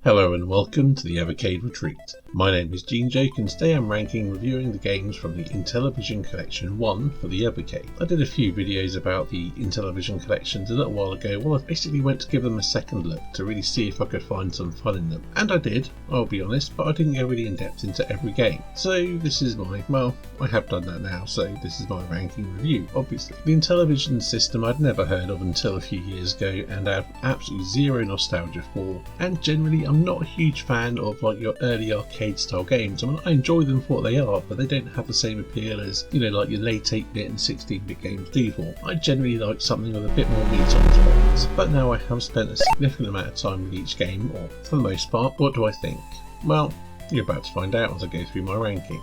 Hello and welcome to the Evercade Retreat. My name is Gene Jake and today I'm ranking and reviewing the games from the Intellivision Collection 1 for the Evercade. I did a few videos about the Intellivision Collections a little while ago. Well, I basically went to give them a second look to really see if I could find some fun in them. And I did, I'll be honest, but I didn't go really in depth into every game. So this is I have done that now, so this is my ranking review, obviously. The Intellivision system I'd never heard of until a few years ago and I have absolutely zero nostalgia for, and generally I'm not a huge fan of like your early arcade style games. I mean, I enjoy them for what they are, but they don't have the same appeal as, like your late 8-bit and 16-bit games do for. I generally like something with a bit more meat on its bones. But now I have spent a significant amount of time with each game, or for the most part, what do I think? Well, you're about to find out as I go through my ranking.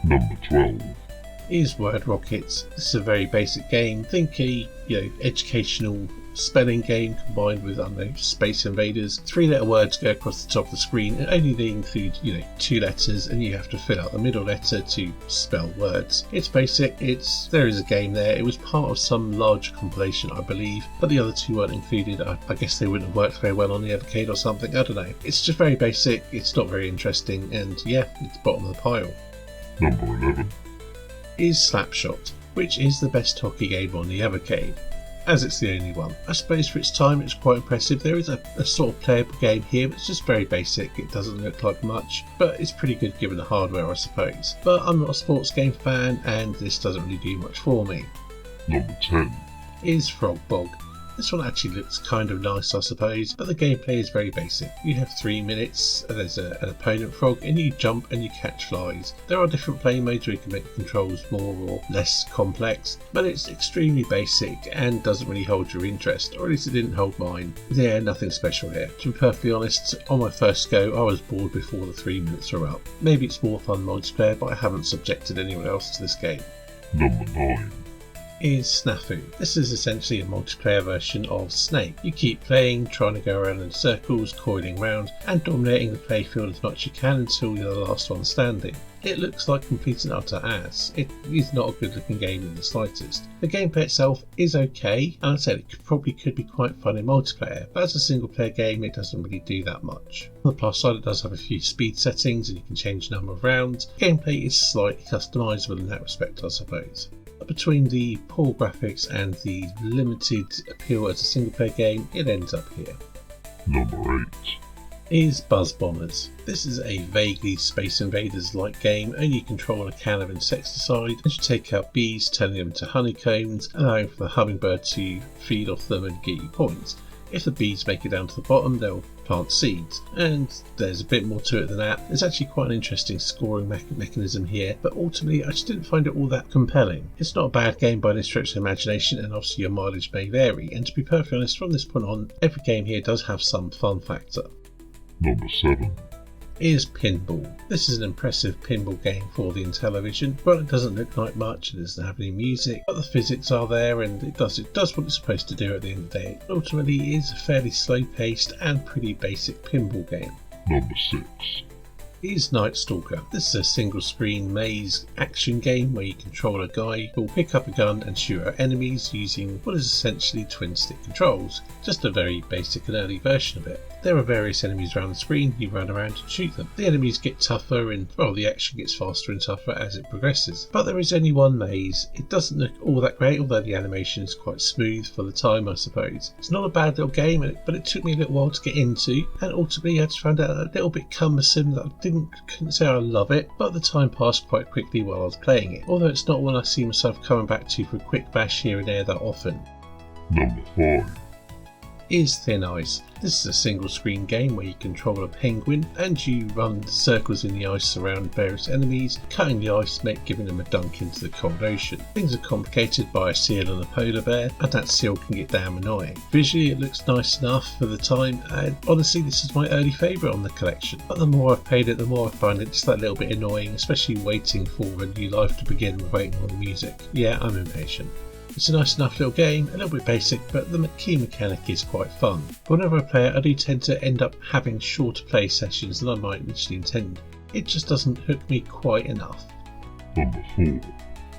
Number 12 is Word Rockets. This is a very basic game. Think a educational spelling game combined with, Space Invaders. 3-letter words go across the top of the screen and only they include, 2 letters and you have to fill out the middle letter to spell words. It's basic, there is a game there. It was part of some larger compilation, I believe, but the other 2 weren't included. I guess they wouldn't have worked very well on the Evercade or something, I don't know. It's just very basic, it's not very interesting, and yeah, it's bottom of the pile. Number 11 is Slapshot, which is the best hockey game on the Evercade, as it's the only one. I suppose for its time it's quite impressive. There is a sort of playable game here, but it's just very basic. It doesn't look like much, but it's pretty good given the hardware, I suppose. But I'm not a sports game fan and this doesn't really do much for me. Number 10 is Frog Bog. This one actually looks kind of nice, I suppose, but the gameplay is very basic. You have 3 minutes, there's an opponent frog, and you jump and you catch flies. There are different play modes where you can make the controls more or less complex, but it's extremely basic and doesn't really hold your interest, or at least it didn't hold mine. Yeah, nothing special here. To be perfectly honest, on my first go, I was bored before the 3 minutes were up. Maybe it's more fun multiplayer, but I haven't subjected anyone else to this game. Number 9 is Snafu. This is essentially a multiplayer version of Snake. You keep playing, trying to go around in circles, coiling round, and dominating the playfield as much as you can until you're the last one standing. It looks like complete and utter ass. It is not a good looking game in the slightest. The gameplay itself is okay, and I said it probably could be quite fun in multiplayer, but as a single player game it doesn't really do that much. On the plus side, it does have a few speed settings and you can change the number of rounds. Gameplay is slightly customisable in that respect, I suppose. Between the poor graphics and the limited appeal as a single player game, it ends up here. Number 8 is Buzz Bombers. This is a vaguely Space Invaders like game, only you control a can of insecticide as you take out bees, turning them into honeycombs, allowing for the hummingbird to feed off them and get you points. If the bees make it down to the bottom, they'll plant seeds, and there's a bit more to it than that. There's actually quite an interesting scoring mechanism here, but ultimately I just didn't find it all that compelling. It's not a bad game by any stretch of the imagination, and obviously your mileage may vary, and to be perfectly honest, from this point on, every game here does have some fun factor. Number 7 is Pinball. This is an impressive pinball game for the Intellivision. Well, it doesn't look like much, it doesn't have any music, but the physics are there and it does what it's supposed to do at the end of the day. Ultimately, it is a fairly slow paced and pretty basic pinball game. Number 6 is Night Stalker. This is a single screen maze action game where you control a guy who will pick up a gun and shoot at enemies using what is essentially twin stick controls. Just a very basic and early version of it. There are various enemies around the screen, you run around and shoot them. The enemies get tougher and, the action gets faster and tougher as it progresses. But there is only one maze. It doesn't look all that great, although the animation is quite smooth for the time, I suppose. It's not a bad little game, but it took me a little while to get into, and ultimately I just found it a little bit cumbersome that I couldn't say I love it, but the time passed quite quickly while I was playing it. Although it's not one I see myself coming back to for a quick bash here and there that often. Number 5 is Thin Ice. This is a single screen game where you control a penguin and you run circles in the ice around various enemies, cutting the ice, giving them a dunk into the cold ocean. Things are complicated by a seal and a polar bear, and that seal can get damn annoying. Visually it looks nice enough for the time, and honestly this is my early favourite on the collection. But the more I've played it, the more I find it just that little bit annoying, especially waiting for a new life to begin with waiting on the music. Yeah, I'm impatient. It's a nice enough little game, a little bit basic, but the key mechanic is quite fun. Whenever I play it, I do tend to end up having shorter play sessions than I might initially intend. It just doesn't hook me quite enough. Number 4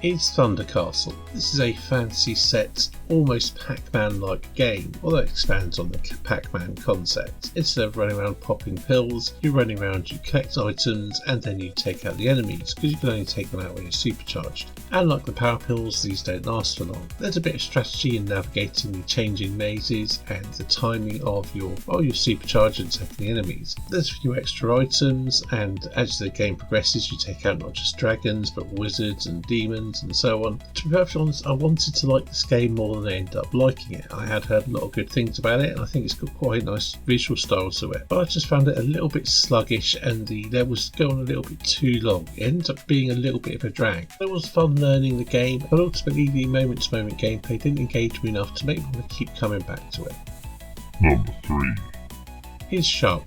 is Thunder Castle. This is a fantasy set, almost Pac-Man-like game, although it expands on the Pac-Man concept. Instead of running around popping pills, you're running around, you collect items, and then you take out the enemies, because you can only take them out when you're supercharged. And like the power pills, these don't last for long. There's a bit of strategy in navigating the changing mazes and the timing of your supercharge and taking the enemies. There's a few extra items, and as the game progresses, you take out not just dragons, but wizards and demons and so on. To be perfectly honest, I wanted to like this game more than I ended up liking it. I had heard a lot of good things about it, and I think it's got quite a nice visual style to it, but I just found it a little bit sluggish and the levels go on a little bit too long. It ends up being a little bit of a drag. It was fun learning the game, but ultimately the moment to moment gameplay didn't engage me enough to make me want to keep coming back to it. Number 3 is Shark.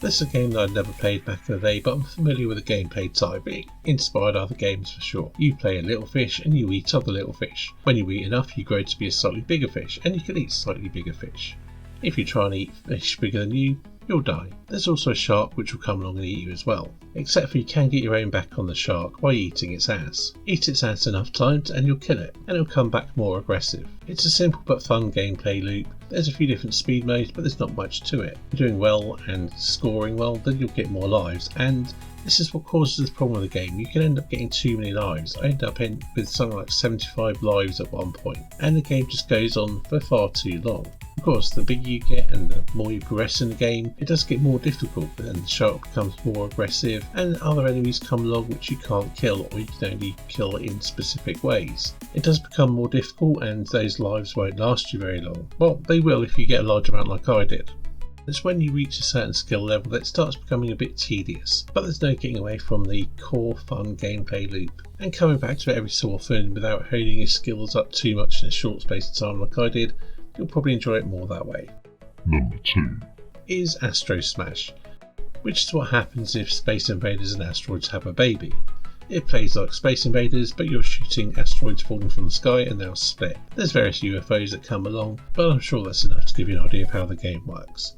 This is a game that I'd never played back in the day, but I'm familiar with the gameplay type. It inspired other games for sure. You play a little fish and you eat other little fish. When you eat enough, you grow to be a slightly bigger fish, and you can eat slightly bigger fish. If you try and eat fish bigger than you, you'll die. There's also a shark which will come along and eat you as well. Except for you can get your own back on the shark by eating its ass. Eat its ass enough times and you'll kill it, and it'll come back more aggressive. It's a simple but fun gameplay loop. There's a few different speed modes, but there's not much to it. If you're doing well and scoring well, then you'll get more lives, and this is what causes the problem with the game. You can end up getting too many lives. I ended up with something like 75 lives at one point, and the game just goes on for far too long. Of course, the bigger you get and the more you progress in the game, it does get more difficult, and the shark becomes more aggressive, and other enemies come along which you can't kill, or you can only kill in specific ways. It does become more difficult, and those lives won't last you very long. Well, they will if you get a large amount like I did. It's when you reach a certain skill level that it starts becoming a bit tedious, but there's no getting away from the core fun gameplay loop. And coming back to it every so often without honing your skills up too much in a short space of time like I did, you'll probably enjoy it more that way. Number 2 is Astro Smash, which is what happens if Space Invaders and asteroids have a baby. It plays like Space Invaders, but you're shooting asteroids falling from the sky and they'll split. There's various UFOs that come along, but I'm sure that's enough to give you an idea of how the game works.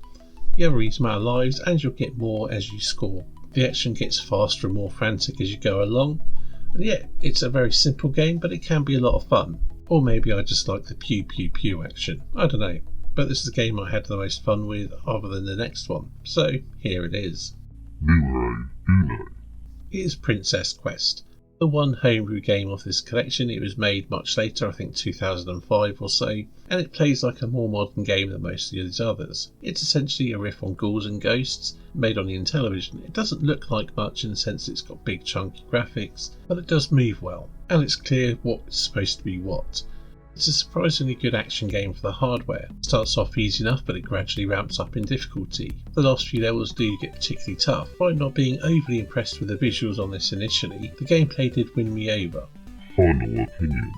You have a reasonable amount of lives and you'll get more as you score. The action gets faster and more frantic as you go along, and yeah, it's a very simple game, but it can be a lot of fun. Or maybe I just like the pew pew pew action, I don't know. But this is the game I had the most fun with other than the next one, so here it is. Numero uno is Princess Quest, the one homebrew game of this collection. It was made much later, I think 2005 or so, and it plays like a more modern game than most of these others. It's essentially a riff on Ghouls and Ghosts, made on the Intellivision. It doesn't look like much in the sense it's got big chunky graphics, but it does move well, and it's clear what's supposed to be what. It's a surprisingly good action game for the hardware. It starts off easy enough, but it gradually ramps up in difficulty. The last few levels do get particularly tough. Despite not being overly impressed with the visuals on this initially, the gameplay did win me over. Final opinions.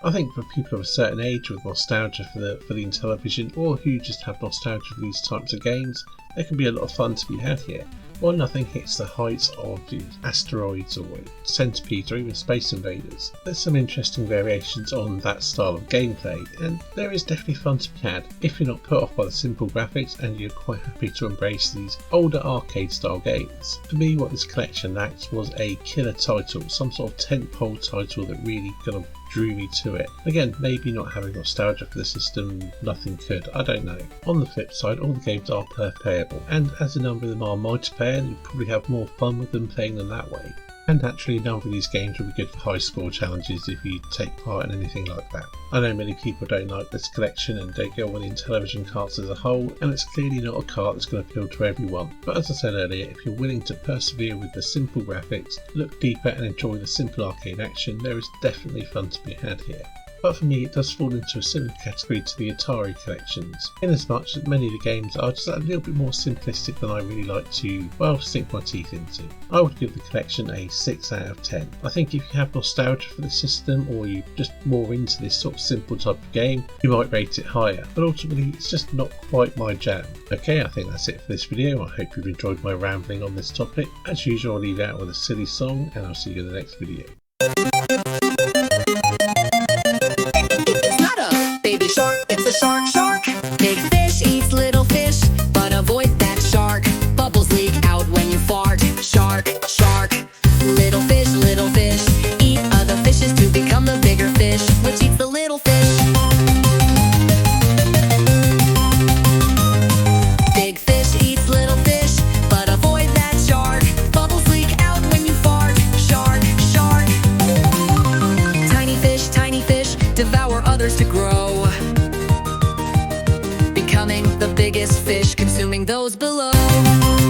I think for people of a certain age with nostalgia for the Intellivision, or who just have nostalgia for these types of games, there can be a lot of fun to be had here. While nothing hits the heights of asteroids or centipedes or even Space Invaders, there's some interesting variations on that style of gameplay, and there is definitely fun to be had if you're not put off by the simple graphics and you're quite happy to embrace these older arcade style games. For me, what this collection lacked was a killer title, some sort of tentpole title that really kind of drew me to it. Again, maybe not having nostalgia for the system, nothing could, I don't know. On the flip side, all the games are playable, and as a number of them are multiplayer, you probably have more fun with them playing them that way. And actually, a number of these games will be good for high score challenges if you take part in anything like that. I know many people don't like this collection and don't go on the Intellivision carts as a whole, and it's clearly not a cart that's going to appeal to everyone. But as I said earlier, if you're willing to persevere with the simple graphics, look deeper and enjoy the simple arcade action, there is definitely fun to be had here. But for me, it does fall into a similar category to the Atari collections, in as much that many of the games are just a little bit more simplistic than I really like to, well, sink my teeth into. I would give the collection a 6 out of 10. I think if you have nostalgia for the system, or you're just more into this sort of simple type of game, you might rate it higher, but ultimately it's just not quite my jam. Okay, I think that's it for this video. I hope you've enjoyed my rambling on this topic. As usual, I'll leave it out with a silly song, and I'll see you in the next video. It's a shark. Big fish eats little fish, but avoid that shark. Bubbles leak out when you fart. Shark. Little fish eat other fish. below.